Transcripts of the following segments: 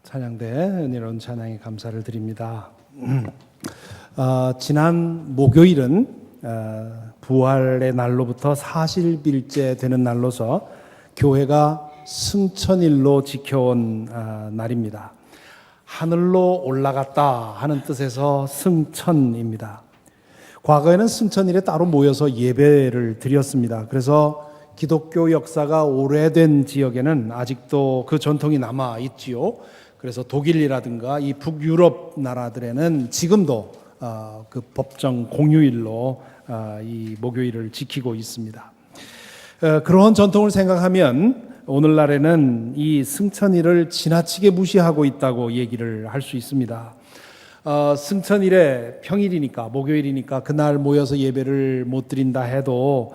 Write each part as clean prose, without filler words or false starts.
찬양대 은혜로운 찬양에 감사를 드립니다. 지난 목요일은 부활의 날로부터 40일째 되는 날로서 교회가 승천일로 지켜온 날입니다. 하늘로 올라갔다 하는 뜻에서 승천입니다. 과거에는 승천일에 따로 모여서 예배를 드렸습니다. 그래서 기독교 역사가 오래된 지역에는 아직도 그 전통이 남아 있지요. 그래서 독일이라든가 이 북유럽 나라들에는 지금도 그 법정 공휴일로 이 목요일을 지키고 있습니다. 그런 전통을 생각하면 오늘날에는 이 승천일을 지나치게 무시하고 있다고 얘기를 할 수 있습니다. 승천일에 평일이니까 목요일이니까 그날 모여서 예배를 못 드린다 해도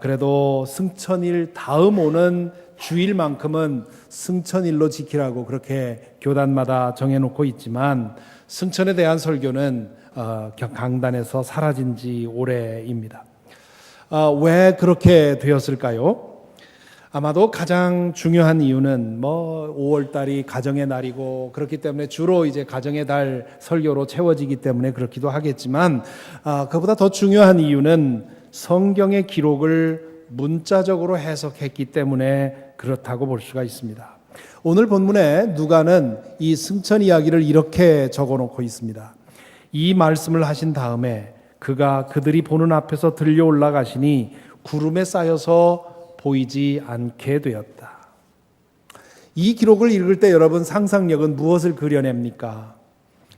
그래도 승천일 다음 오는 주일만큼은 승천일로 지키라고 그렇게 교단마다 정해놓고 있지만 승천에 대한 설교는 강단에서 사라진 지 오래입니다. 왜 그렇게 되었을까요? 아마도 가장 중요한 이유는 5월달이 가정의 날이고 그렇기 때문에 주로 이제 가정의 달 설교로 채워지기 때문에 그렇기도 하겠지만 그보다 더 중요한 이유는 성경의 기록을 문자적으로 해석했기 때문에 그렇다고 볼 수가 있습니다. 오늘 본문에 누가는 이 승천 이야기를 이렇게 적어놓고 있습니다. 이 말씀을 하신 다음에 그가 그들이 보는 앞에서 들려 올라가시니 구름에 쌓여서 보이지 않게 되었다. 이 기록을 읽을 때 여러분 상상력은 무엇을 그려냅니까?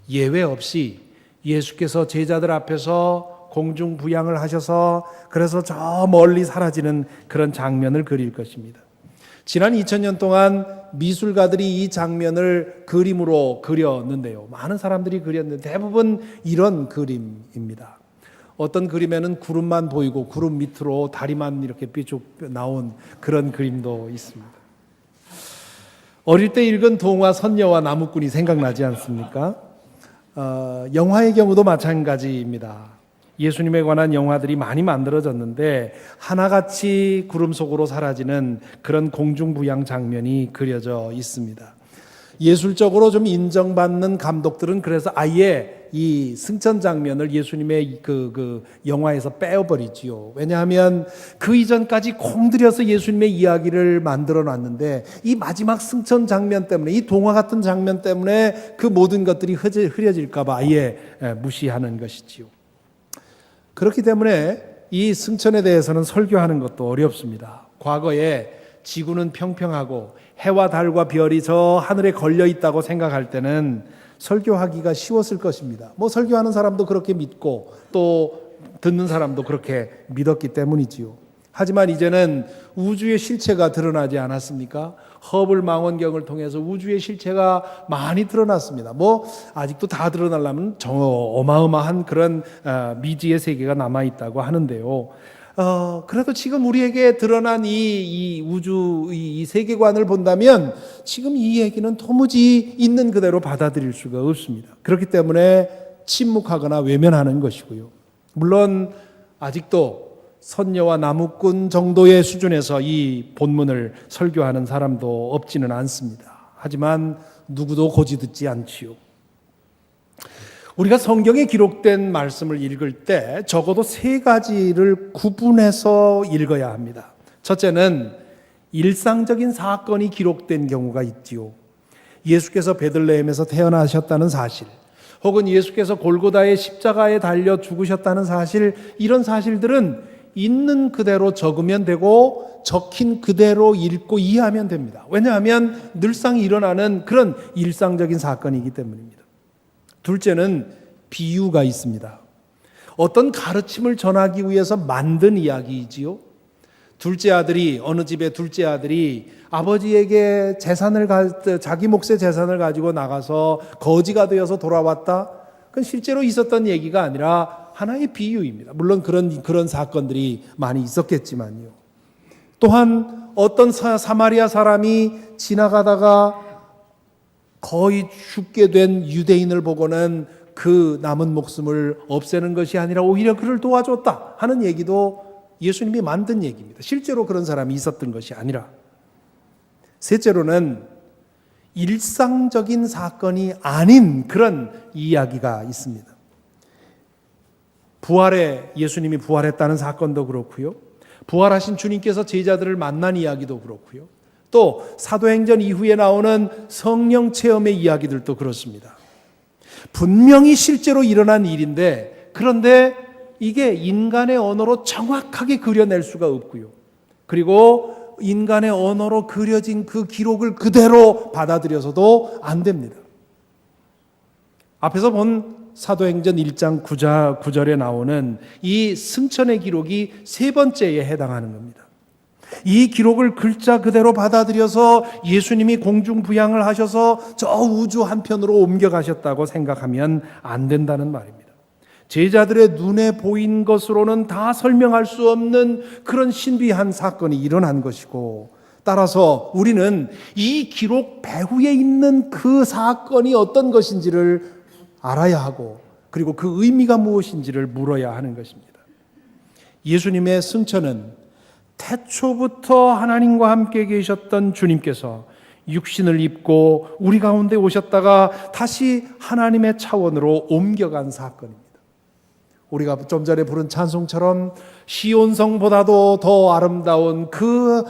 예외 없이 예수께서 제자들 앞에서 공중부양을 하셔서 그래서 저 멀리 사라지는 그런 장면을 그릴 것입니다. 지난 2000년 동안 미술가들이 이 장면을 그림으로 그렸는데요. 많은 사람들이 그렸는데 대부분 이런 그림입니다. 어떤 그림에는 구름만 보이고 구름 밑으로 다리만 이렇게 삐쭉 나온 그런 그림도 있습니다. 어릴 때 읽은 동화 선녀와 나무꾼이 생각나지 않습니까? 영화의 경우도 마찬가지입니다. 예수님에 관한 영화들이 많이 만들어졌는데 하나같이 구름 속으로 사라지는 그런 공중부양 장면이 그려져 있습니다. 예술적으로 좀 인정받는 감독들은 그래서 아예 이 승천 장면을 예수님의 그 영화에서 빼어버리지요. 왜냐하면 그 이전까지 공들여서 예수님의 이야기를 만들어 놨는데 이 마지막 승천 장면 때문에 이 동화 같은 장면 때문에 그 모든 것들이 흐려질까 봐 아예 무시하는 것이지요. 그렇기 때문에 이 승천에 대해서는 설교하는 것도 어렵습니다. 과거에 지구는 평평하고 해와 달과 별이 저 하늘에 걸려 있다고 생각할 때는 설교하기가 쉬웠을 것입니다. 설교하는 사람도 그렇게 믿고 또 듣는 사람도 그렇게 믿었기 때문이지요. 하지만 이제는 우주의 실체가 드러나지 않았습니까? 허블 망원경을 통해서 우주의 실체가 많이 드러났습니다. 아직도 다 드러나려면 어마어마한 그런 미지의 세계가 남아있다고 하는데요. 그래도 지금 우리에게 드러난 이 우주, 이 세계관을 본다면 지금 이 얘기는 도무지 있는 그대로 받아들일 수가 없습니다. 그렇기 때문에 침묵하거나 외면하는 것이고요. 물론 아직도 선녀와 나무꾼 정도의 수준에서 이 본문을 설교하는 사람도 없지는 않습니다. 하지만 누구도 고지 듣지 않지요. 우리가 성경에 기록된 말씀을 읽을 때 적어도 세 가지를 구분해서 읽어야 합니다. 첫째는 일상적인 사건이 기록된 경우가 있지요. 예수께서 베들레헴에서 태어나셨다는 사실, 혹은 예수께서 골고다의 십자가에 달려 죽으셨다는 사실, 이런 사실들은 있는 그대로 적으면 되고 적힌 그대로 읽고 이해하면 됩니다. 왜냐하면 늘상 일어나는 그런 일상적인 사건이기 때문입니다. 둘째는 비유가 있습니다. 어떤 가르침을 전하기 위해서 만든 이야기이지요. 어느 집의 둘째 아들이 아버지에게 자기 몫의 재산을 가지고 나가서 거지가 되어서 돌아왔다. 그건 실제로 있었던 얘기가 아니라 하나의 비유입니다. 물론 그런 사건들이 많이 있었겠지만요. 또한 어떤 사마리아 사람이 지나가다가 거의 죽게 된 유대인을 보고는 그 남은 목숨을 없애는 것이 아니라 오히려 그를 도와줬다 하는 얘기도 예수님이 만든 얘기입니다. 실제로 그런 사람이 있었던 것이 아니라. 셋째로는 일상적인 사건이 아닌 그런 이야기가 있습니다. 예수님이 부활했다는 사건도 그렇고요. 부활하신 주님께서 제자들을 만난 이야기도 그렇고요. 또 사도행전 이후에 나오는 성령 체험의 이야기들도 그렇습니다. 분명히 실제로 일어난 일인데, 그런데 이게 인간의 언어로 정확하게 그려낼 수가 없고요. 그리고 인간의 언어로 그려진 그 기록을 그대로 받아들여서도 안 됩니다. 앞에서 본 사도행전 1장 9절에 나오는 이 승천의 기록이 세 번째에 해당하는 겁니다. 이 기록을 글자 그대로 받아들여서 예수님이 공중부양을 하셔서 저 우주 한편으로 옮겨가셨다고 생각하면 안 된다는 말입니다. 제자들의 눈에 보인 것으로는 다 설명할 수 없는 그런 신비한 사건이 일어난 것이고, 따라서 우리는 이 기록 배후에 있는 그 사건이 어떤 것인지를 알아야 하고, 그리고 그 의미가 무엇인지를 물어야 하는 것입니다. 예수님의 승천은 태초부터 하나님과 함께 계셨던 주님께서 육신을 입고 우리 가운데 오셨다가 다시 하나님의 차원으로 옮겨간 사건입니다. 우리가 좀 전에 부른 찬송처럼 시온성보다도 더 아름다운 그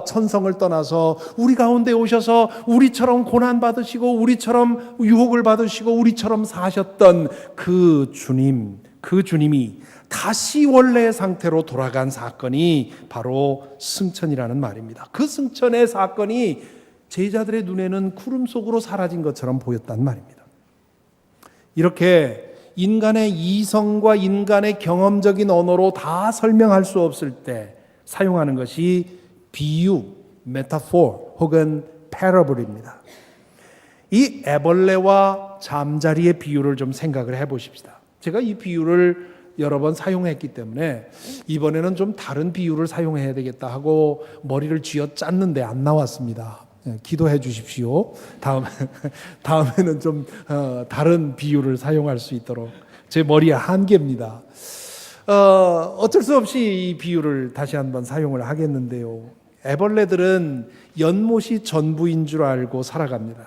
천성을 떠나서 우리 가운데 오셔서 우리처럼 고난받으시고 우리처럼 유혹을 받으시고 우리처럼 사셨던 그 주님이 다시 원래의 상태로 돌아간 사건이 바로 승천이라는 말입니다. 그 승천의 사건이 제자들의 눈에는 구름 속으로 사라진 것처럼 보였단 말입니다. 이렇게 인간의 이성과 인간의 경험적인 언어로 다 설명할 수 없을 때 사용하는 것이 비유, 메타포 혹은 패러블입니다. 이 애벌레와 잠자리의 비유를 좀 생각을 해보십시다. 제가 이 비유를 여러 번 사용했기 때문에 이번에는 좀 다른 비유를 사용해야 되겠다 하고 머리를 쥐어짰는데 안 나왔습니다. 기도해 주십시오. 다음에는 좀 다른 비유를 사용할 수 있도록. 제 머리의 한계입니다. 어쩔 수 없이 이 비유를 다시 한번 사용을 하겠는데요. 애벌레들은 연못이 전부인 줄 알고 살아갑니다.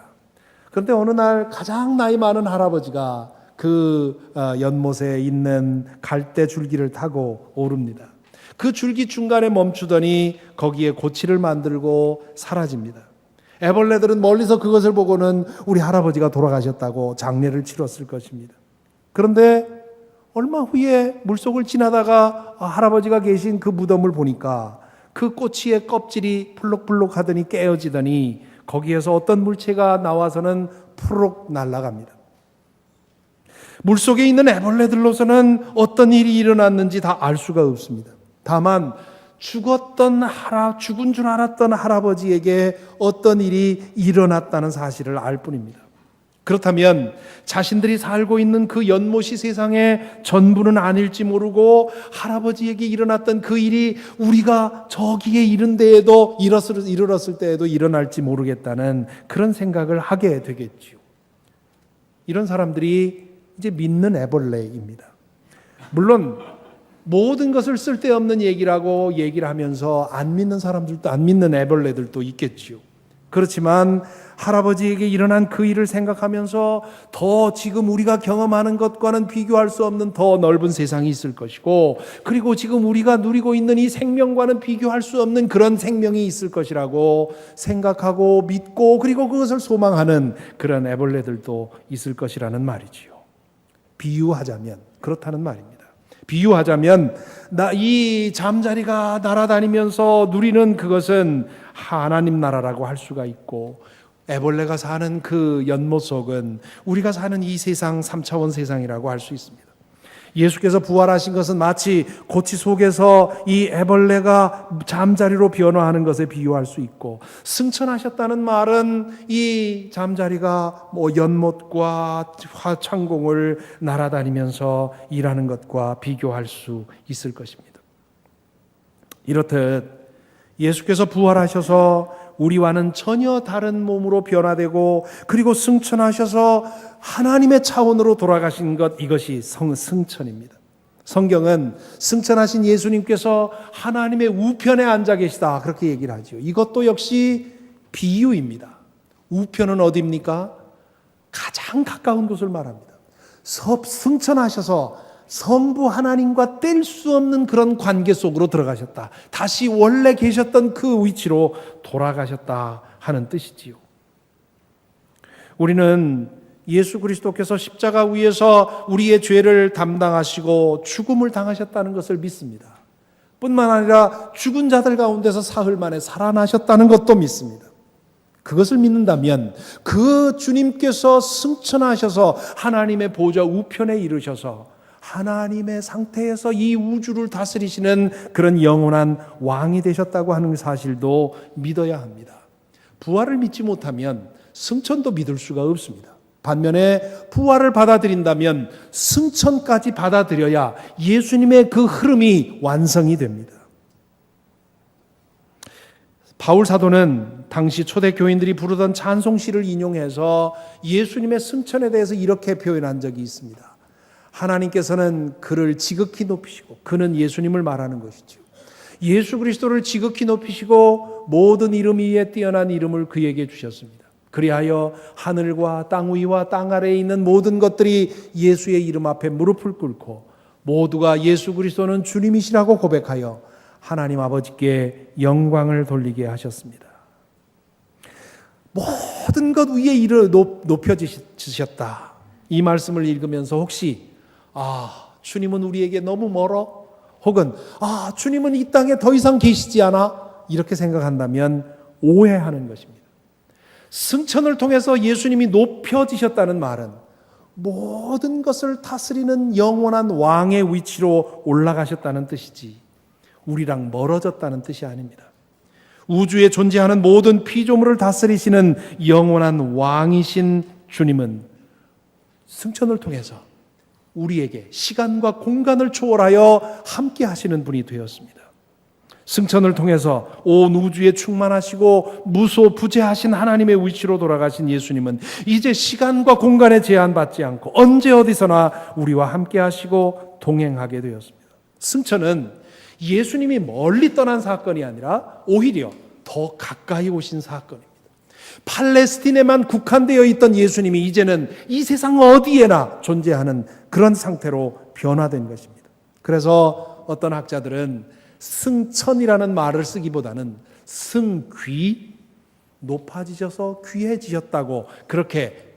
그런데 어느 날 가장 나이 많은 할아버지가 그 연못에 있는 갈대 줄기를 타고 오릅니다. 그 줄기 중간에 멈추더니 거기에 고치를 만들고 사라집니다. 애벌레들은 멀리서 그것을 보고는 우리 할아버지가 돌아가셨다고 장례를 치렀을 것입니다. 그런데 얼마 후에 물속을 지나다가 할아버지가 계신 그 무덤을 보니까 그 꼬치의 껍질이 풀럭풀럭 하더니 깨어지더니 거기에서 어떤 물체가 나와서는 푸르륵 날아갑니다. 물속에 있는 애벌레들로서는 어떤 일이 일어났는지 다 알 수가 없습니다. 다만 죽은 줄 알았던 할아버지에게 어떤 일이 일어났다는 사실을 알 뿐입니다. 그렇다면 자신들이 살고 있는 그 연못이 세상의 전부는 아닐지 모르고 할아버지에게 일어났던 그 일이 우리가 저기에 이른 데에도 이르렀을 때에도 일어날지 모르겠다는 그런 생각을 하게 되겠지요. 이런 사람들이 이제 믿는 애벌레입니다. 물론 모든 것을 쓸데없는 얘기라고 얘기를 하면서 안 믿는 사람들도, 안 믿는 애벌레들도 있겠지요. 그렇지만 할아버지에게 일어난 그 일을 생각하면서 더 지금 우리가 경험하는 것과는 비교할 수 없는 더 넓은 세상이 있을 것이고, 그리고 지금 우리가 누리고 있는 이 생명과는 비교할 수 없는 그런 생명이 있을 것이라고 생각하고 믿고, 그리고 그것을 소망하는 그런 애벌레들도 있을 것이라는 말이지요. 비유하자면 그렇다는 말입니다. 비유하자면 이 잠자리가 날아다니면서 누리는 그것은 하나님 나라라고 할 수가 있고, 애벌레가 사는 그 연못 속은 우리가 사는 이 세상 3차원 세상이라고 할 수 있습니다. 예수께서 부활하신 것은 마치 고치 속에서 이 애벌레가 잠자리로 변화하는 것에 비유할 수 있고, 승천하셨다는 말은 이 잠자리가 연못과 화창공을 날아다니면서 일하는 것과 비교할 수 있을 것입니다. 이렇듯 예수께서 부활하셔서 우리와는 전혀 다른 몸으로 변화되고, 그리고 승천하셔서 하나님의 차원으로 돌아가신 것, 이것이 승천입니다. 성경은 승천하신 예수님께서 하나님의 우편에 앉아 계시다, 그렇게 얘기를 하죠. 이것도 역시 비유입니다. 우편은 어디입니까? 가장 가까운 곳을 말합니다. 승천하셔서 성부 하나님과 뗄 수 없는 그런 관계 속으로 들어가셨다. 다시 원래 계셨던 그 위치로 돌아가셨다 하는 뜻이지요. 우리는 예수 그리스도께서 십자가 위에서 우리의 죄를 담당하시고 죽음을 당하셨다는 것을 믿습니다. 뿐만 아니라 죽은 자들 가운데서 사흘 만에 살아나셨다는 것도 믿습니다. 그것을 믿는다면 그 주님께서 승천하셔서 하나님의 보좌 우편에 이르셔서 하나님의 상태에서 이 우주를 다스리시는 그런 영원한 왕이 되셨다고 하는 사실도 믿어야 합니다. 부활을 믿지 못하면 승천도 믿을 수가 없습니다. 반면에 부활을 받아들인다면 승천까지 받아들여야 예수님의 그 흐름이 완성이 됩니다. 바울 사도는 당시 초대 교인들이 부르던 찬송시를 인용해서 예수님의 승천에 대해서 이렇게 표현한 적이 있습니다. 하나님께서는 그를 지극히 높이시고, 그는 예수님을 말하는 것이죠. 예수 그리스도를 지극히 높이시고 모든 이름 위에 뛰어난 이름을 그에게 주셨습니다. 그리하여 하늘과 땅 위와 땅 아래에 있는 모든 것들이 예수의 이름 앞에 무릎을 꿇고 모두가 예수 그리스도는 주님이시라고 고백하여 하나님 아버지께 영광을 돌리게 하셨습니다. 모든 것 위에 이를 높여주셨다. 이 말씀을 읽으면서 혹시 주님은 우리에게 너무 멀어? 혹은 주님은 이 땅에 더 이상 계시지 않아? 이렇게 생각한다면 오해하는 것입니다. 승천을 통해서 예수님이 높여지셨다는 말은 모든 것을 다스리는 영원한 왕의 위치로 올라가셨다는 뜻이지 우리랑 멀어졌다는 뜻이 아닙니다. 우주에 존재하는 모든 피조물을 다스리시는 영원한 왕이신 주님은 승천을 통해서 우리에게 시간과 공간을 초월하여 함께 하시는 분이 되었습니다. 승천을 통해서 온 우주에 충만하시고 무소부재하신 하나님의 위치로 돌아가신 예수님은 이제 시간과 공간에 제한받지 않고 언제 어디서나 우리와 함께 하시고 동행하게 되었습니다. 승천은 예수님이 멀리 떠난 사건이 아니라 오히려 더 가까이 오신 사건입니다. 팔레스틴에만 국한되어 있던 예수님이 이제는 이 세상 어디에나 존재하는 그런 상태로 변화된 것입니다. 그래서 어떤 학자들은 승천이라는 말을 쓰기보다는 승귀, 높아지셔서 귀해지셨다고 그렇게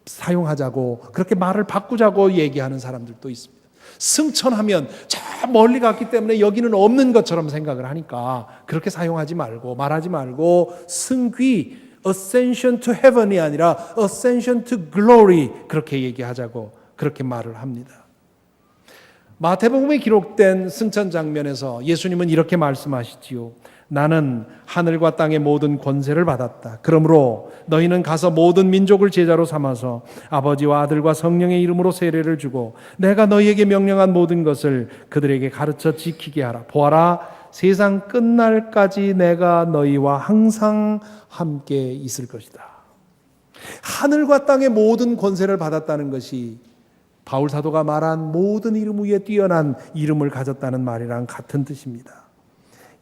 사용하자고, 그렇게 말을 바꾸자고 얘기하는 사람들도 있습니다. 승천하면 저 멀리 갔기 때문에 여기는 없는 것처럼 생각을 하니까 그렇게 사용하지 말고, 말하지 말고 승귀, ascension to heaven이 아니라 ascension to glory, 그렇게 얘기하자고 그렇게 말을 합니다. 마태복음에 기록된 승천 장면에서 예수님은 이렇게 말씀하시지요. 나는 하늘과 땅의 모든 권세를 받았다. 그러므로 너희는 가서 모든 민족을 제자로 삼아서 아버지와 아들과 성령의 이름으로 세례를 주고 내가 너희에게 명령한 모든 것을 그들에게 가르쳐 지키게 하라. 보아라, 세상 끝날까지 내가 너희와 항상 함께 있을 것이다. 하늘과 땅의 모든 권세를 받았다는 것이 바울 사도가 말한 모든 이름 위에 뛰어난 이름을 가졌다는 말이랑 같은 뜻입니다.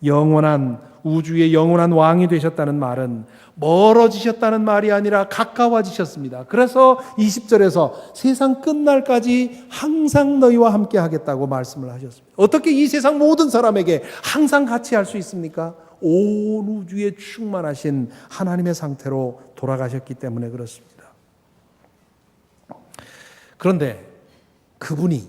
영원한 우주의 영원한 왕이 되셨다는 말은 멀어지셨다는 말이 아니라 가까워지셨습니다. 그래서 20절에서 세상 끝날까지 항상 너희와 함께 하겠다고 말씀을 하셨습니다. 어떻게 이 세상 모든 사람에게 항상 같이 할 수 있습니까? 온 우주에 충만하신 하나님의 상태로 돌아가셨기 때문에 그렇습니다. 그런데 그분이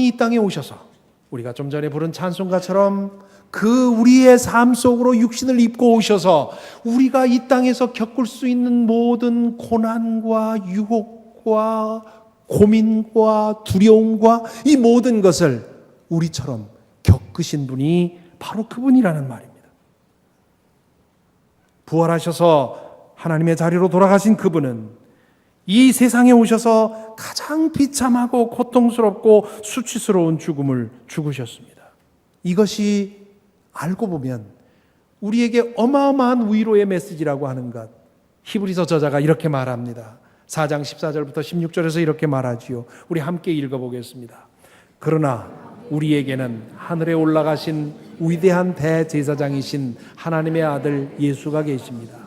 이 땅에 오셔서 우리가 좀 전에 부른 찬송가처럼 그 우리의 삶 속으로 육신을 입고 오셔서 우리가 이 땅에서 겪을 수 있는 모든 고난과 유혹과 고민과 두려움과 이 모든 것을 우리처럼 겪으신 분이 바로 그분이라는 말입니다. 부활하셔서 하나님의 자리로 돌아가신 그분은 이 세상에 오셔서 가장 비참하고 고통스럽고 수치스러운 죽음을 죽으셨습니다. 이것이 알고 보면 우리에게 어마어마한 위로의 메시지라고 하는 것, 히브리서 저자가 이렇게 말합니다. 4장 14절부터 16절에서 이렇게 말하지요. 우리 함께 읽어보겠습니다. 그러나 우리에게는 하늘에 올라가신 위대한 대제사장이신 하나님의 아들 예수가 계십니다.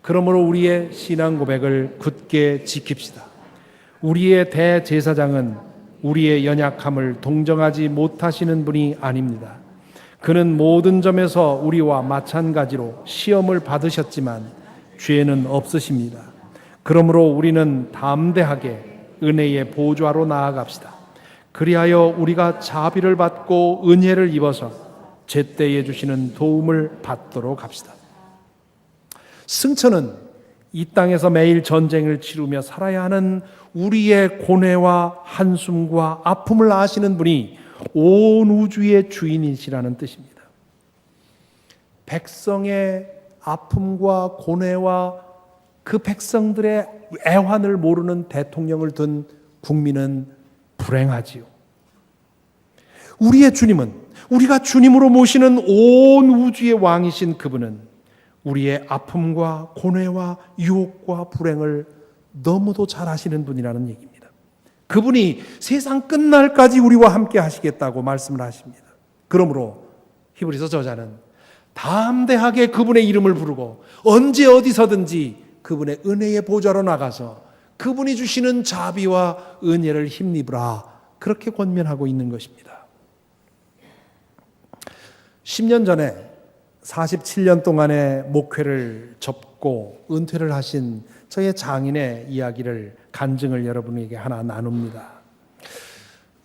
그러므로 우리의 신앙 고백을 굳게 지킵시다. 우리의 대제사장은 우리의 연약함을 동정하지 못하시는 분이 아닙니다. 그는 모든 점에서 우리와 마찬가지로 시험을 받으셨지만 죄는 없으십니다. 그러므로 우리는 담대하게 은혜의 보좌로 나아갑시다. 그리하여 우리가 자비를 받고 은혜를 입어서 제때에 주시는 도움을 받도록 합시다. 승천은 이 땅에서 매일 전쟁을 치르며 살아야 하는 우리의 고뇌와 한숨과 아픔을 아시는 분이 온 우주의 주인이시라는 뜻입니다. 백성의 아픔과 고뇌와 그 백성들의 애환을 모르는 대통령을 둔 국민은 불행하지요. 우리의 주님은, 우리가 주님으로 모시는 온 우주의 왕이신 그분은 우리의 아픔과 고뇌와 유혹과 불행을 너무도 잘 아시는 분이라는 얘기입니다. 그분이 세상 끝날까지 우리와 함께 하시겠다고 말씀을 하십니다. 그러므로 히브리서 저자는 담대하게 그분의 이름을 부르고 언제 어디서든지 그분의 은혜의 보좌로 나가서 그분이 주시는 자비와 은혜를 힘입으라, 그렇게 권면하고 있는 것입니다. 10년 전에 47년 동안의 목회를 접고 은퇴를 하신 저의 장인의 이야기를, 간증을 여러분에게 하나 나눕니다.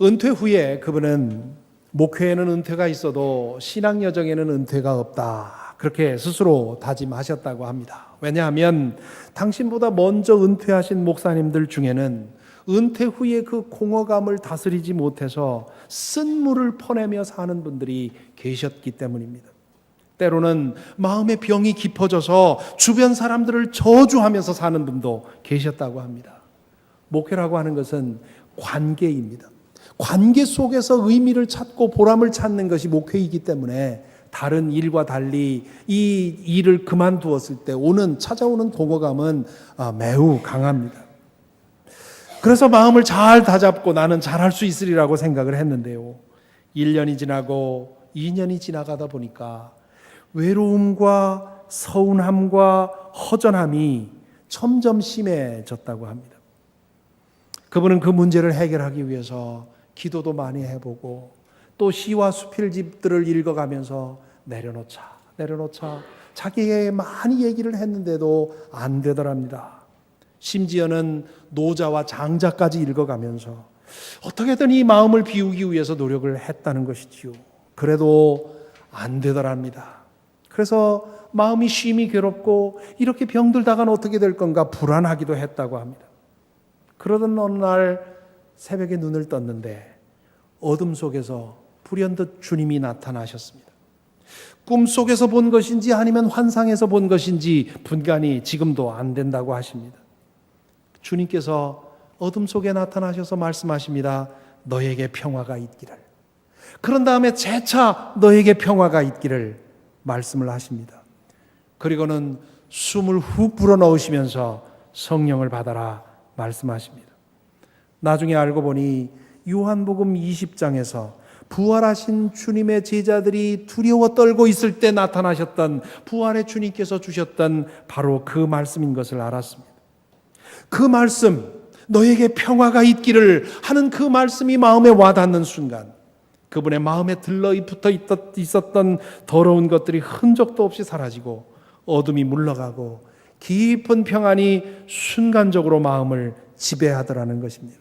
은퇴 후에 그분은 목회에는 은퇴가 있어도 신앙 여정에는 은퇴가 없다, 그렇게 스스로 다짐하셨다고 합니다. 왜냐하면 당신보다 먼저 은퇴하신 목사님들 중에는 은퇴 후에 그 공허감을 다스리지 못해서 쓴물을 퍼내며 사는 분들이 계셨기 때문입니다. 때로는 마음의 병이 깊어져서 주변 사람들을 저주하면서 사는 분도 계셨다고 합니다. 목회라고 하는 것은 관계입니다. 관계 속에서 의미를 찾고 보람을 찾는 것이 목회이기 때문에 다른 일과 달리 이 일을 그만두었을 때 찾아오는 공허감은 매우 강합니다. 그래서 마음을 잘 다잡고 나는 잘할 수 있으리라고 생각을 했는데요, 1년이 지나고 2년이 지나가다 보니까 외로움과 서운함과 허전함이 점점 심해졌다고 합니다. 그분은 그 문제를 해결하기 위해서 기도도 많이 해보고 또 시와 수필집들을 읽어가면서 내려놓자 자기에게 많이 얘기를 했는데도 안 되더랍니다. 심지어는 노자와 장자까지 읽어가면서 어떻게든 이 마음을 비우기 위해서 노력을 했다는 것이지요. 그래도 안 되더랍니다. 그래서 마음이 쉼이 괴롭고 이렇게 병들다가는 어떻게 될 건가 불안하기도 했다고 합니다. 그러던 어느 날 새벽에 눈을 떴는데 어둠 속에서 불현듯 주님이 나타나셨습니다. 꿈속에서 본 것인지 아니면 환상에서 본 것인지 분간이 지금도 안 된다고 하십니다. 주님께서 어둠 속에 나타나셔서 말씀하십니다. 너에게 평화가 있기를. 그런 다음에 재차 너에게 평화가 있기를 말씀을 하십니다. 그리고는 숨을 훅 불어넣으시면서 성령을 받아라 말씀하십니다. 나중에 알고 보니 요한복음 20장에서 부활하신 주님의 제자들이 두려워 떨고 있을 때 나타나셨던 부활의 주님께서 주셨던 바로 그 말씀인 것을 알았습니다. 그 말씀, 너에게 평화가 있기를 하는 그 말씀이 마음에 와닿는 순간 그분의 마음에 들러붙어 있었던 더러운 것들이 흔적도 없이 사라지고 어둠이 물러가고 깊은 평안이 순간적으로 마음을 지배하더라는 것입니다.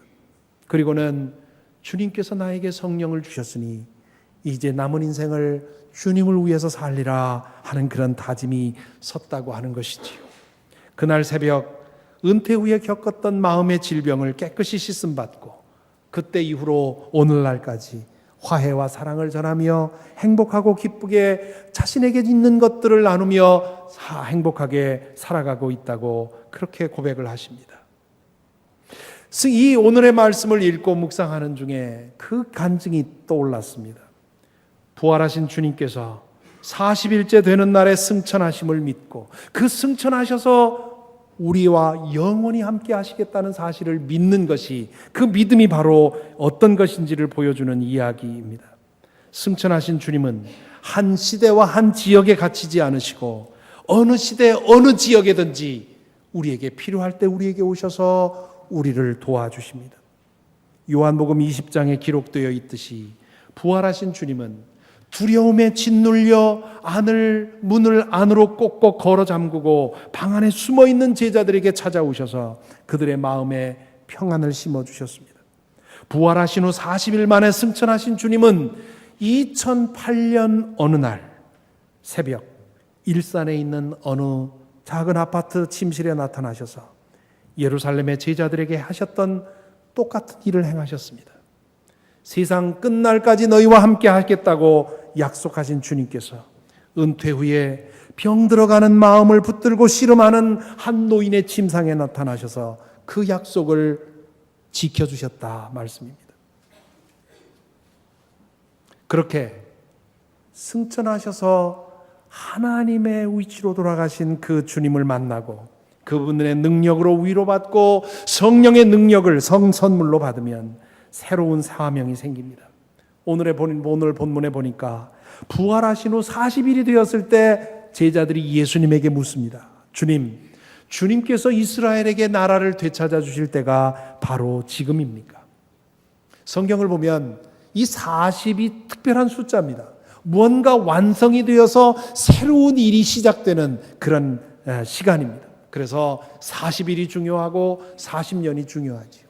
그리고는 주님께서 나에게 성령을 주셨으니 이제 남은 인생을 주님을 위해서 살리라 하는 그런 다짐이 섰다고 하는 것이지요. 그날 새벽 은퇴 후에 겪었던 마음의 질병을 깨끗이 씻음받고 그때 이후로 오늘날까지 화해와 사랑을 전하며 행복하고 기쁘게 자신에게 있는 것들을 나누며 행복하게 살아가고 있다고 그렇게 고백을 하십니다. 이 오늘의 말씀을 읽고 묵상하는 중에 그 간증이 떠올랐습니다. 부활하신 주님께서 40일째 되는 날에 승천하심을 믿고 그 승천하셔서 우리와 영원히 함께 하시겠다는 사실을 믿는 것이, 그 믿음이 바로 어떤 것인지를 보여주는 이야기입니다. 승천하신 주님은 한 시대와 한 지역에 갇히지 않으시고 어느 시대 어느 지역에든지 우리에게 필요할 때 우리에게 오셔서 우리를 도와주십니다. 요한복음 20장에 기록되어 있듯이 부활하신 주님은 두려움에 짓눌려 문을 안으로 꼭꼭 걸어 잠그고 방 안에 숨어 있는 제자들에게 찾아오셔서 그들의 마음에 평안을 심어 주셨습니다. 부활하신 후 40일 만에 승천하신 주님은 2008년 어느 날 새벽 일산에 있는 어느 작은 아파트 침실에 나타나셔서 예루살렘의 제자들에게 하셨던 똑같은 일을 행하셨습니다. 세상 끝날까지 너희와 함께 하겠다고 약속하신 주님께서 은퇴 후에 병 들어가는 마음을 붙들고 씨름하는 한 노인의 침상에 나타나셔서 그 약속을 지켜주셨다 말씀입니다. 그렇게 승천하셔서 하나님의 위치로 돌아가신 그 주님을 만나고 그분의 능력으로 위로받고 성령의 능력을 성선물로 받으면 새로운 사명이 생깁니다. 오늘 본문에 보니까 부활하신 후 40일이 되었을 때 제자들이 예수님에게 묻습니다. 주님께서 이스라엘에게 나라를 되찾아 주실 때가 바로 지금입니까? 성경을 보면 이 40이 특별한 숫자입니다. 무언가 완성이 되어서 새로운 일이 시작되는 그런 시간입니다. 그래서 40일이 중요하고 40년이 중요하지요.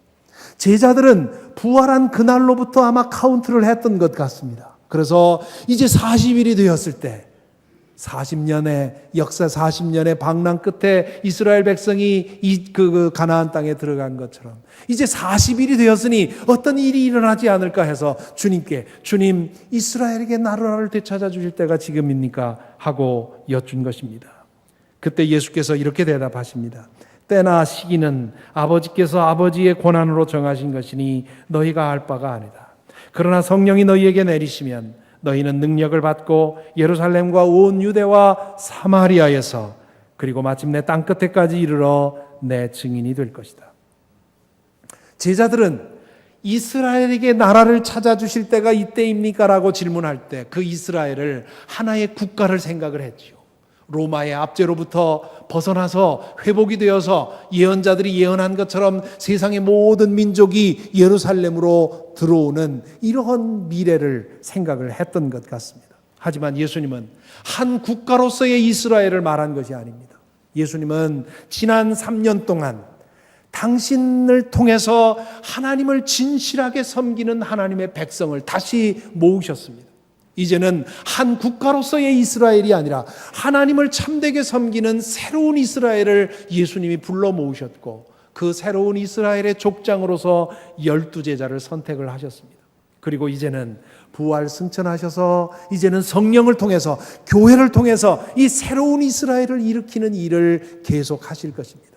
제자들은 부활한 그날로부터 아마 카운트를 했던 것 같습니다. 그래서 이제 40일이 되었을 때 40년의 역사 40년의 방랑 끝에 이스라엘 백성이 그 가나안 땅에 들어간 것처럼 이제 40일이 되었으니 어떤 일이 일어나지 않을까 해서 주님 이스라엘에게 나라를 되찾아 주실 때가 지금입니까? 하고 여쭌 것입니다. 그때 예수께서 이렇게 대답하십니다. 때나 시기는 아버지께서 아버지의 권한으로 정하신 것이니 너희가 알 바가 아니다. 그러나 성령이 너희에게 내리시면 너희는 능력을 받고 예루살렘과 온 유대와 사마리아에서 그리고 마침내 땅끝에까지 이르러 내 증인이 될 것이다. 제자들은 이스라엘에게 나라를 찾아주실 때가 이때입니까? 라고 질문할 때 그 이스라엘을 하나의 국가를 생각을 했지요. 로마의 압제로부터 벗어나서 회복이 되어서 예언자들이 예언한 것처럼 세상의 모든 민족이 예루살렘으로 들어오는 이러한 미래를 생각을 했던 것 같습니다. 하지만 예수님은 한 국가로서의 이스라엘을 말한 것이 아닙니다. 예수님은 지난 3년 동안 당신을 통해서 하나님을 진실하게 섬기는 하나님의 백성을 다시 모으셨습니다. 이제는 한 국가로서의 이스라엘이 아니라 하나님을 참되게 섬기는 새로운 이스라엘을 예수님이 불러 모으셨고 그 새로운 이스라엘의 족장으로서 12제자를 선택을 하셨습니다. 그리고 이제는 부활 승천하셔서 이제는 성령을 통해서 교회를 통해서 이 새로운 이스라엘을 일으키는 일을 계속하실 것입니다.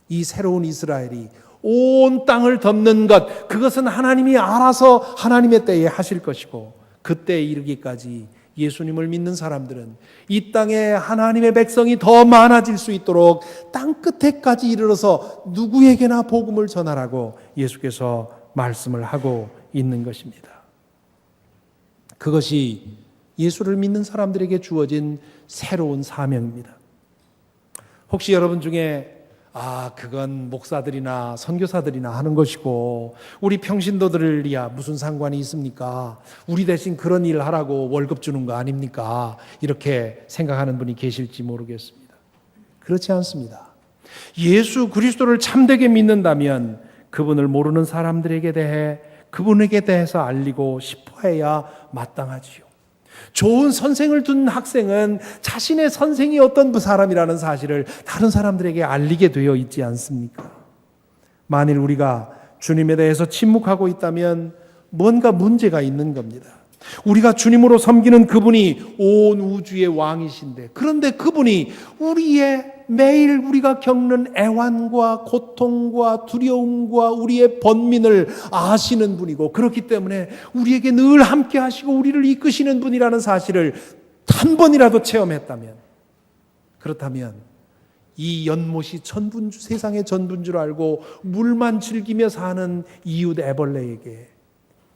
이 새로운 이스라엘이 온 땅을 덮는 것, 그것은 하나님이 알아서 하나님의 때에 하실 것이고 그때에 이르기까지 예수님을 믿는 사람들은 이 땅에 하나님의 백성이 더 많아질 수 있도록 땅끝에까지 이르러서 누구에게나 복음을 전하라고 예수께서 말씀을 하고 있는 것입니다. 그것이 예수를 믿는 사람들에게 주어진 새로운 사명입니다. 혹시 여러분 중에 그건 목사들이나 선교사들이나 하는 것이고 우리 평신도들이야 무슨 상관이 있습니까? 우리 대신 그런 일 하라고 월급 주는 거 아닙니까? 이렇게 생각하는 분이 계실지 모르겠습니다. 그렇지 않습니다. 예수 그리스도를 참되게 믿는다면 그분을 모르는 사람들에게 대해 그분에게 대해서 알리고 싶어해야 마땅하지요. 좋은 선생을 둔 학생은 자신의 선생이 어떤 사람이라는 사실을 다른 사람들에게 알리게 되어 있지 않습니까? 만일 우리가 주님에 대해서 침묵하고 있다면 뭔가 문제가 있는 겁니다. 우리가 주님으로 섬기는 그분이 온 우주의 왕이신데 그런데 그분이 매일 우리가 겪는 애환과 고통과 두려움과 우리의 번민을 아시는 분이고 그렇기 때문에 우리에게 늘 함께 하시고 우리를 이끄시는 분이라는 사실을 한 번이라도 체험했다면 그렇다면 이 연못이 세상의 전부인 알고 물만 즐기며 사는 이웃 애벌레에게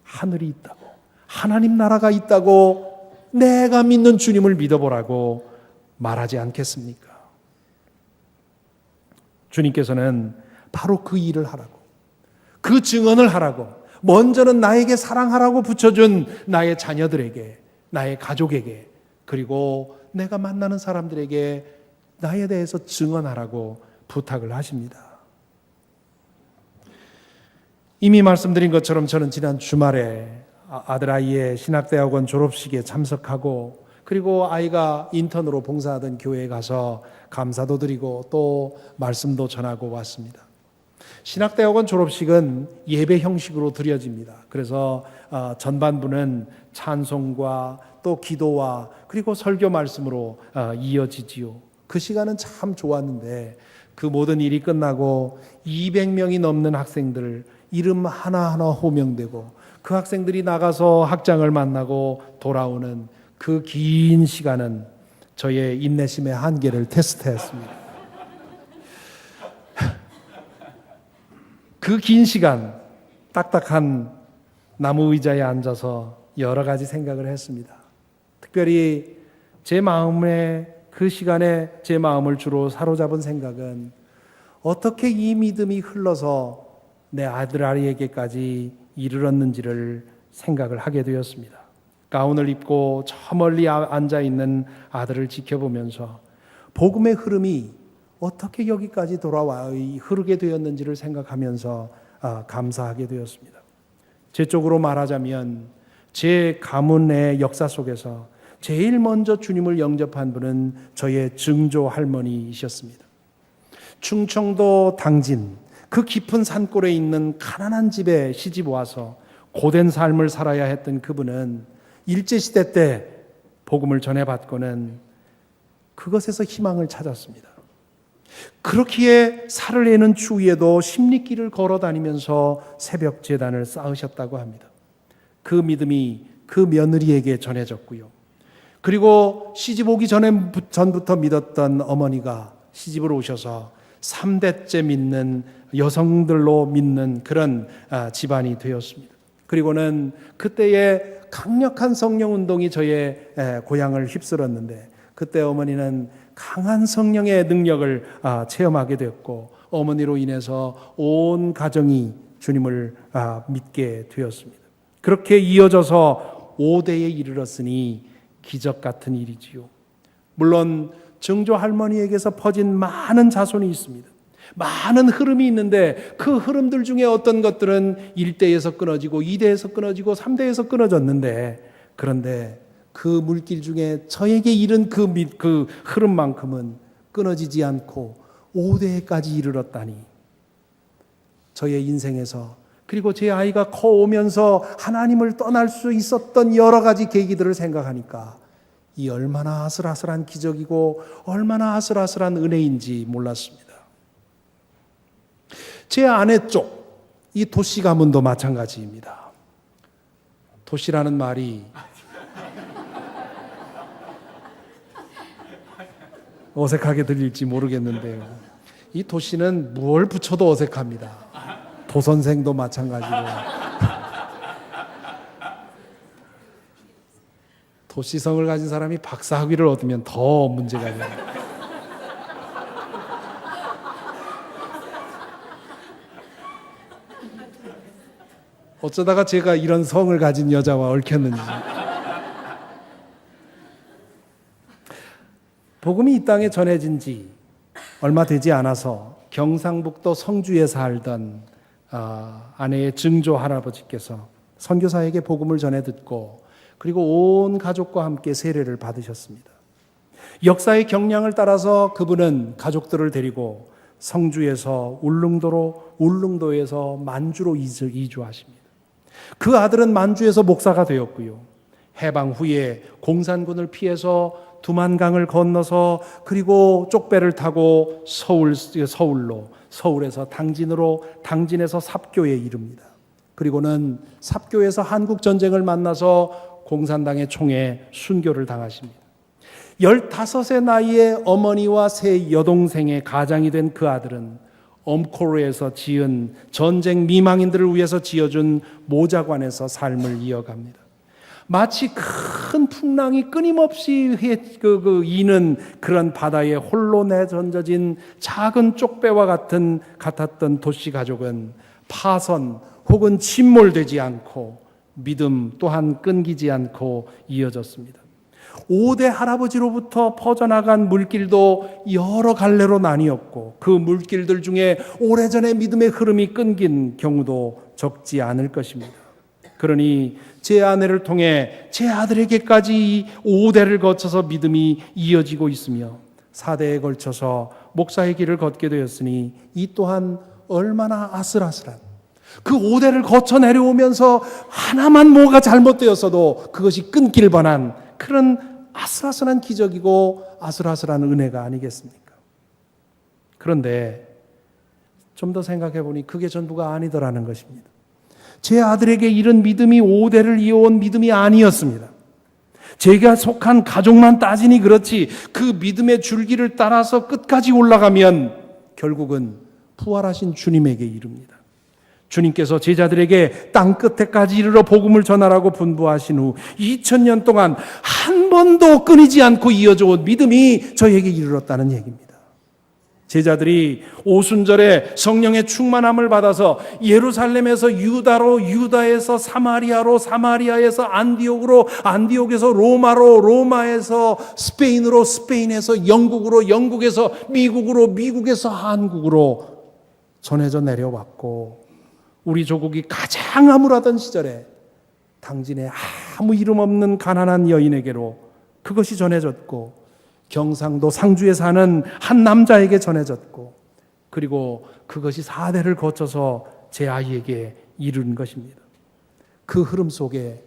하늘이 있다고 하나님 나라가 있다고 내가 믿는 주님을 믿어보라고 말하지 않겠습니까? 주님께서는 바로 그 일을 하라고, 그 증언을 하라고, 먼저는 나에게 사랑하라고 붙여준 나의 자녀들에게, 나의 가족에게, 그리고 내가 만나는 사람들에게 나에 대해서 증언하라고 부탁을 하십니다. 이미 말씀드린 것처럼 저는 지난 주말에 아들아이의 신학대학원 졸업식에 참석하고, 그리고 아이가 인턴으로 봉사하던 교회에 가서 감사도 드리고 또 말씀도 전하고 왔습니다. 신학대학원 졸업식은 예배 형식으로 드려집니다. 그래서 전반부는 찬송과 또 기도와 그리고 설교 말씀으로 이어지지요. 그 시간은 참 좋았는데 그 모든 일이 끝나고 200명이 넘는 학생들 이름 하나하나 호명되고 그 학생들이 나가서 학장을 만나고 돌아오는 그 긴 시간은 저의 인내심의 한계를 테스트했습니다. 그 긴 시간 딱딱한 나무 의자에 앉아서 여러 가지 생각을 했습니다. 특별히 제 마음에 그 시간에 제 마음을 주로 사로잡은 생각은 어떻게 이 믿음이 흘러서 내 아들아이에게까지 이르렀는지를 생각을 하게 되었습니다. 가운을 입고 저 멀리 앉아있는 아들을 지켜보면서 복음의 흐름이 어떻게 여기까지 돌아와 흐르게 되었는지를 생각하면서 감사하게 되었습니다. 제 쪽으로 말하자면 제 가문의 역사 속에서 제일 먼저 주님을 영접한 분은 저의 증조 할머니이셨습니다. 충청도 당진 그 깊은 산골에 있는 가난한 집에 시집 와서 고된 삶을 살아야 했던 그분은 일제시대 때 복음을 전해받고는 그것에서 희망을 찾았습니다. 그렇기에 살을 내는 추위에도 십리길을 걸어다니면서 새벽 제단을 쌓으셨다고 합니다. 그 믿음이 그 며느리에게 전해졌고요. 그리고 시집 오기 전부터 믿었던 어머니가 시집을 오셔서 3대째 믿는 여성들로 믿는 그런 집안이 되었습니다. 그리고는 그때의 강력한 성령운동이 저의 고향을 휩쓸었는데 그때 어머니는 강한 성령의 능력을 체험하게 되었고 어머니로 인해서 온 가정이 주님을 믿게 되었습니다. 그렇게 이어져서 5대에 이르렀으니 기적 같은 일이지요. 물론 증조 할머니에게서 퍼진 많은 자손이 있습니다. 많은 흐름이 있는데 그 흐름들 중에 어떤 것들은 1대에서 끊어지고 2대에서 끊어지고 3대에서 끊어졌는데 그런데 그 물길 중에 저에게 이른 그 흐름만큼은 끊어지지 않고 5대까지 이르렀다니 저의 인생에서 그리고 제 아이가 커오면서 하나님을 떠날 수 있었던 여러 가지 계기들을 생각하니까 이 얼마나 아슬아슬한 기적이고 얼마나 아슬아슬한 은혜인지 몰랐습니다. 제 아내 쪽 이 도씨 가문도 마찬가지입니다. 도씨라는 말이 어색하게 들릴지 모르겠는데요. 이 도씨는 무얼 붙여도 어색합니다. 도선생도 마찬가지고 도씨성을 가진 사람이 박사학위를 얻으면 더 문제가 돼요. 어쩌다가 제가 이런 성을 가진 여자와 얽혔는지. 복음이 이 땅에 전해진 지 얼마 되지 않아서 경상북도 성주에 살던 아내의 증조 할아버지께서 선교사에게 복음을 전해 듣고 그리고 온 가족과 함께 세례를 받으셨습니다. 역사의 경량을 따라서 그분은 가족들을 데리고 성주에서 울릉도에서 만주로 이주하십니다. 그 아들은 만주에서 목사가 되었고요. 해방 후에 공산군을 피해서 두만강을 건너서 그리고 쪽배를 타고 서울에서 당진에서 삽교에 이릅니다. 그리고는 삽교에서 한국전쟁을 만나서 공산당의 총에 순교를 당하십니다. 15의 나이에 어머니와 세 여동생의 가장이 된 그 아들은 엄코르에서 전쟁 미망인들을 위해서 지어준 모자관에서 삶을 이어갑니다. 마치 큰 풍랑이 끊임없이 이는 그런 바다에 홀로 내던져진 작은 쪽배와 같았던 도시 가족은 파선 혹은 침몰되지 않고 믿음 또한 끊기지 않고 이어졌습니다. 5대 할아버지로부터 퍼져나간 물길도 여러 갈래로 나뉘었고 그 물길들 중에 오래전에 믿음의 흐름이 끊긴 경우도 적지 않을 것입니다. 그러니 제 아내를 통해 제 아들에게까지 5대를 거쳐서 믿음이 이어지고 있으며 4대에 걸쳐서 목사의 길을 걷게 되었으니 이 또한 얼마나 아슬아슬한, 그 5대를 거쳐 내려오면서 하나만 뭐가 잘못되었어도 그것이 끊길 뻔한 그런 아슬아슬한 기적이고 아슬아슬한 은혜가 아니겠습니까? 그런데 좀 더 생각해 보니 그게 전부가 아니더라는 것입니다. 제 아들에게 이런 믿음이 5대를 이어온 믿음이 아니었습니다. 제가 속한 가족만 따지니 그렇지 그 믿음의 줄기를 따라서 끝까지 올라가면 결국은 부활하신 주님에게 이릅니다. 주님께서 제자들에게 땅 끝에까지 이르러 복음을 전하라고 분부하신 후 2000년 동안 한 번도 끊이지 않고 이어져 온 믿음이 저에게 이르렀다는 얘기입니다. 제자들이 오순절에 성령의 충만함을 받아서 예루살렘에서 유다로, 유다에서 사마리아로, 사마리아에서 안디옥으로, 안디옥에서 로마로, 로마에서 스페인으로, 스페인에서 영국으로, 영국에서 미국으로, 미국에서 한국으로 전해져 내려왔고 우리 조국이 가장 암울하던 시절에 당진의 아무 이름 없는 가난한 여인에게로 그것이 전해졌고 경상도 상주에 사는 한 남자에게 전해졌고 그리고 그것이 4대를 거쳐서 제 아이에게 이른 것입니다. 그 흐름 속에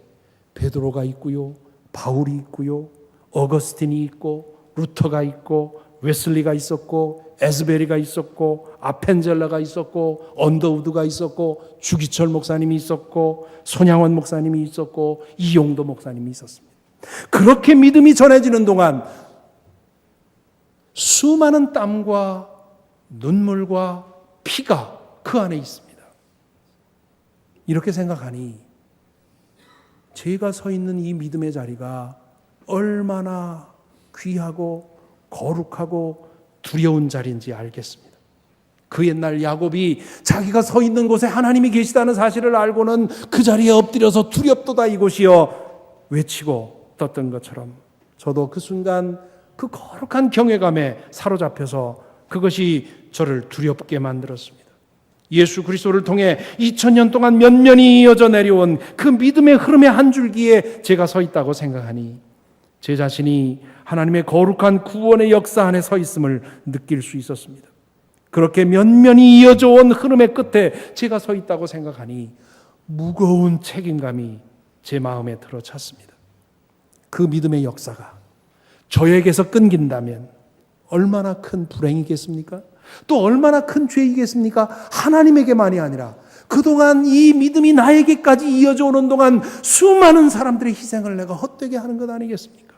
베드로가 있고요, 바울이 있고요, 어거스틴이 있고 루터가 있고 웨슬리가 있었고 에스베리가 있었고 아펜젤라가 있었고 언더우드가 있었고 주기철 목사님이 있었고 손양원 목사님이 있었고 이용도 목사님이 있었습니다. 그렇게 믿음이 전해지는 동안 수많은 땀과 눈물과 피가 그 안에 있습니다. 이렇게 생각하니 제가 서 있는 이 믿음의 자리가 얼마나 귀하고 거룩하고 두려운 자리인지 알겠습니다. 그 옛날 야곱이 자기가 서 있는 곳에 하나님이 계시다는 사실을 알고는 그 자리에 엎드려서 두렵도다 이곳이여 외치고 떴던 것처럼 저도 그 순간 그 거룩한 경외감에 사로잡혀서 그것이 저를 두렵게 만들었습니다. 예수 그리스도를 통해 2000년 동안 면면이 이어져 내려온 그 믿음의 흐름의 한 줄기에 제가 서 있다고 생각하니 제 자신이 하나님의 거룩한 구원의 역사 안에 서 있음을 느낄 수 있었습니다. 그렇게 면면이 이어져 온 흐름의 끝에 제가 서 있다고 생각하니 무거운 책임감이 제 마음에 들어찼습니다. 그 믿음의 역사가 저에게서 끊긴다면 얼마나 큰 불행이겠습니까? 또 얼마나 큰 죄이겠습니까? 하나님에게만이 아니라 그동안 이 믿음이 나에게까지 이어져 오는 동안 수많은 사람들의 희생을 내가 헛되게 하는 것 아니겠습니까?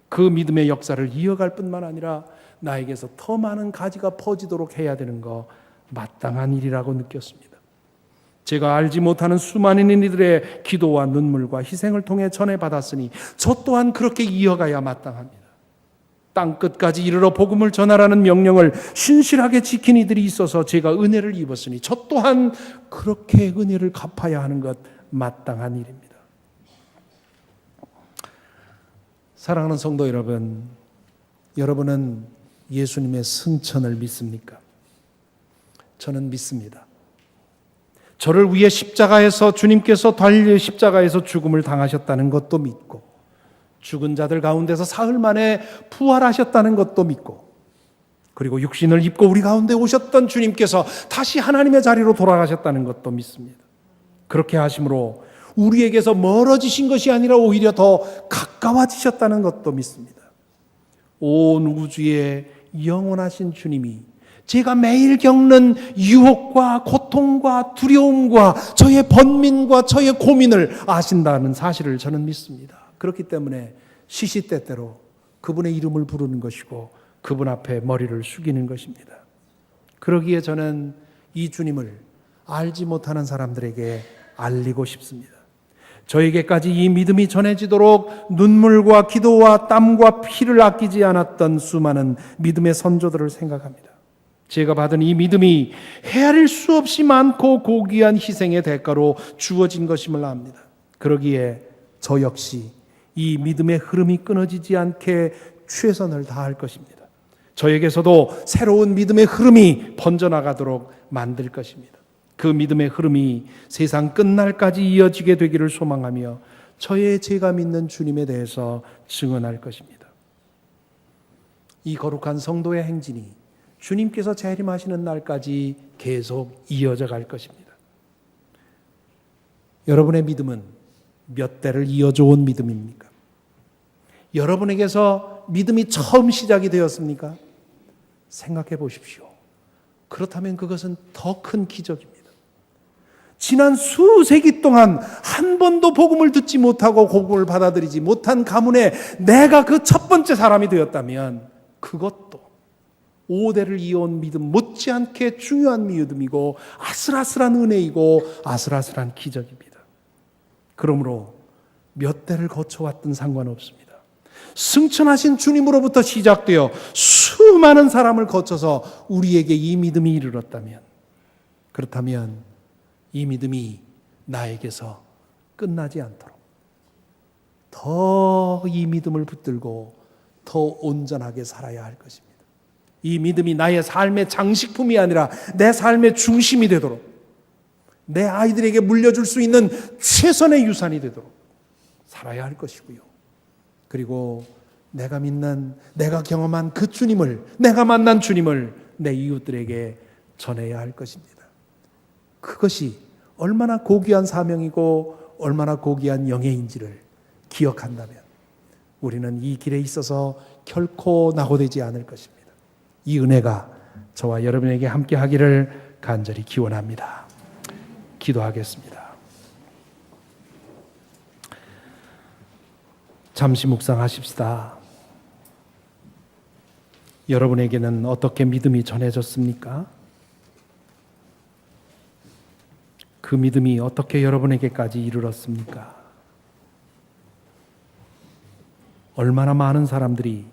그 믿음의 역사를 이어갈 뿐만 아니라 나에게서 더 많은 가지가 퍼지도록 해야 되는 거 마땅한 일이라고 느꼈습니다. 제가 알지 못하는 수많은 이들의 기도와 눈물과 희생을 통해 전해받았으니 저 또한 그렇게 이어가야 마땅합니다. 땅 끝까지 이르러 복음을 전하라는 명령을 신실하게 지킨 이들이 있어서 제가 은혜를 입었으니 저 또한 그렇게 은혜를 갚아야 하는 것 마땅한 일입니다. 사랑하는 성도 여러분, 여러분은 예수님의 승천을 믿습니까? 저는 믿습니다. 저를 위해 십자가에서 주님께서 달려 십자가에서 죽음을 당하셨다는 것도 믿고 죽은 자들 가운데서 사흘 만에 부활하셨다는 것도 믿고 그리고 육신을 입고 우리 가운데 오셨던 주님께서 다시 하나님의 자리로 돌아가셨다는 것도 믿습니다. 그렇게 하심으로 우리에게서 멀어지신 것이 아니라 오히려 더 가까워지셨다는 것도 믿습니다. 온 우주의 영원하신 주님이 제가 매일 겪는 유혹과 고통과 두려움과 저의 번민과 저의 고민을 아신다는 사실을 저는 믿습니다. 그렇기 때문에 시시때때로 그분의 이름을 부르는 것이고 그분 앞에 머리를 숙이는 것입니다. 그러기에 저는 이 주님을 알지 못하는 사람들에게 알리고 싶습니다. 저에게까지 이 믿음이 전해지도록 눈물과 기도와 땀과 피를 아끼지 않았던 수많은 믿음의 선조들을 생각합니다. 제가 받은 이 믿음이 헤아릴 수 없이 많고 고귀한 희생의 대가로 주어진 것임을 압니다. 그러기에 저 역시 이 믿음의 흐름이 끊어지지 않게 최선을 다할 것입니다. 저에게서도 새로운 믿음의 흐름이 번져나가도록 만들 것입니다. 그 믿음의 흐름이 세상 끝날까지 이어지게 되기를 소망하며 제가 믿는 주님에 대해서 증언할 것입니다. 이 거룩한 성도의 행진이 주님께서 재림하시는 날까지 계속 이어져 갈 것입니다. 여러분의 믿음은 몇 대를 이어져 온 믿음입니까? 여러분에게서 믿음이 처음 시작이 되었습니까? 생각해 보십시오. 그렇다면 그것은 더 큰 기적입니다. 지난 수세기 동안 한 번도 복음을 듣지 못하고 복음을 받아들이지 못한 가문에 내가 그 첫 번째 사람이 되었다면 그것도 5대를 이어온 믿음 못지않게 중요한 믿음이고 아슬아슬한 은혜이고 아슬아슬한 기적입니다. 그러므로 몇 대를 거쳐왔든 상관없습니다. 승천하신 주님으로부터 시작되어 수많은 사람을 거쳐서 우리에게 이 믿음이 이르렀다면, 그렇다면 이 믿음이 나에게서 끝나지 않도록 더 이 믿음을 붙들고 더 온전하게 살아야 할 것입니다. 이 믿음이 나의 삶의 장식품이 아니라 내 삶의 중심이 되도록, 내 아이들에게 물려줄 수 있는 최선의 유산이 되도록 살아야 할 것이고요. 그리고 내가 믿는, 내가 경험한 그 주님을, 내가 만난 주님을 내 이웃들에게 전해야 할 것입니다. 그것이 얼마나 고귀한 사명이고 얼마나 고귀한 영예인지를 기억한다면 우리는 이 길에 있어서 결코 낙오되지 않을 것입니다. 이 은혜가 저와 여러분에게 함께 하기를 간절히 기원합니다. 기도하겠습니다. 잠시 묵상하십시다. 여러분에게는 어떻게 믿음이 전해졌습니까? 그 믿음이 어떻게 여러분에게까지 이르렀습니까? 얼마나 많은 사람들이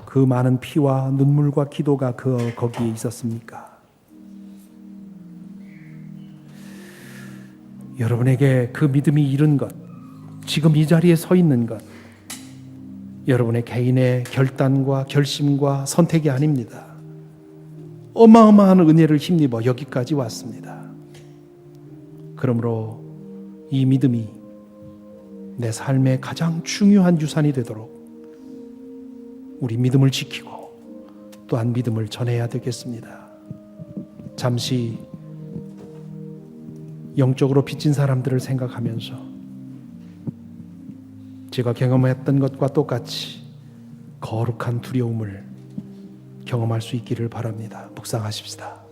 그 많은 피와 눈물과 기도가 거기에 있었습니까? 여러분에게 그 믿음이 이른 것, 지금 이 자리에 서 있는 것, 여러분의 개인의 결단과 결심과 선택이 아닙니다. 어마어마한 은혜를 힘입어 여기까지 왔습니다. 그러므로 이 믿음이 내 삶의 가장 중요한 유산이 되도록 우리 믿음을 지키고 또한 믿음을 전해야 되겠습니다. 잠시 영적으로 빚진 사람들을 생각하면서 제가 경험했던 것과 똑같이 거룩한 두려움을 경험할 수 있기를 바랍니다. 묵상하십시다.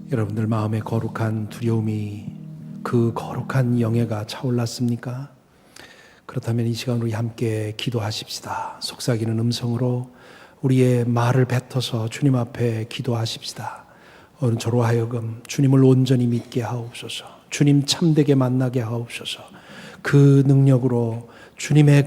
여러분들 마음에 거룩한 두려움이, 그 거룩한 영예가 차올랐습니까? 그렇다면 이 시간 우리 함께 기도하십시다. 속삭이는 음성으로 우리의 말을 뱉어서 주님 앞에 기도하십시다. 오늘 저로 하여금 주님을 온전히 믿게 하옵소서. 주님 참되게 만나게 하옵소서. 그 능력으로 주님의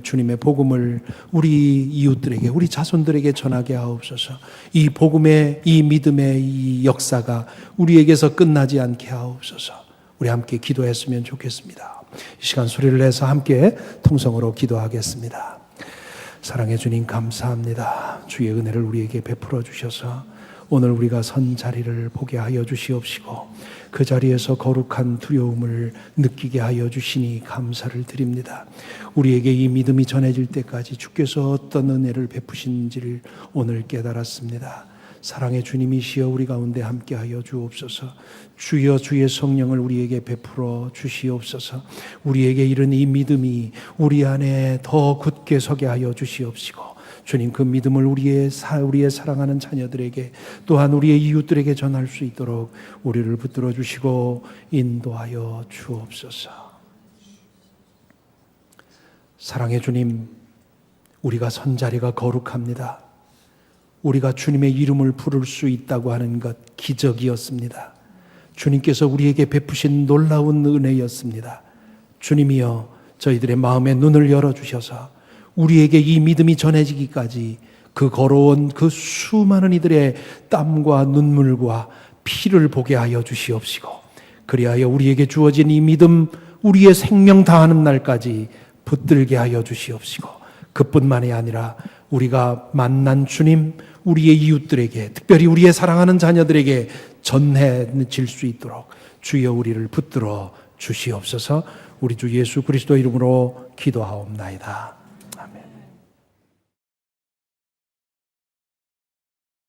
주님의 복음을 우리 이웃들에게, 우리 자손들에게 전하게 하옵소서. 이 복음의, 이 믿음의 이 역사가 우리에게서 끝나지 않게 하옵소서. 우리 함께 기도했으면 좋겠습니다. 이 시간 소리를 내서 함께 통성으로 기도하겠습니다. 사랑해 주님 감사합니다. 주의 은혜를 우리에게 베풀어 주셔서 오늘 우리가 선 자리를 보게 하여 주시옵시고 그 자리에서 거룩한 두려움을 느끼게 하여 주시니 감사를 드립니다. 우리에게 이 믿음이 전해질 때까지 주께서 어떤 은혜를 베푸신지를 오늘 깨달았습니다. 사랑의 주님이시여 우리 가운데 함께하여 주옵소서. 주여 주의 성령을 우리에게 베풀어 주시옵소서. 우리에게 이른 이 믿음이 우리 안에 더 굳게 서게 하여 주시옵시고, 주님 그 믿음을 우리의 사랑하는 자녀들에게 또한 우리의 이웃들에게 전할 수 있도록 우리를 붙들어 주시고 인도하여 주옵소서. 사랑의 주님, 우리가 선 자리가 거룩합니다. 우리가 주님의 이름을 부를 수 있다고 하는 것 기적이었습니다. 주님께서 우리에게 베푸신 놀라운 은혜였습니다. 주님이여 저희들의 마음의 눈을 열어주셔서 우리에게 이 믿음이 전해지기까지 그 걸어온 그 수많은 이들의 땀과 눈물과 피를 보게 하여 주시옵시고, 그리하여 우리에게 주어진 이 믿음 우리의 생명 다하는 날까지 붙들게 하여 주시옵시고, 그뿐만이 아니라 우리가 만난 주님, 우리의 이웃들에게, 특별히 우리의 사랑하는 자녀들에게 전해질 수 있도록 주여 우리를 붙들어 주시옵소서. 우리 주 예수 그리스도 이름으로 기도하옵나이다. 아멘.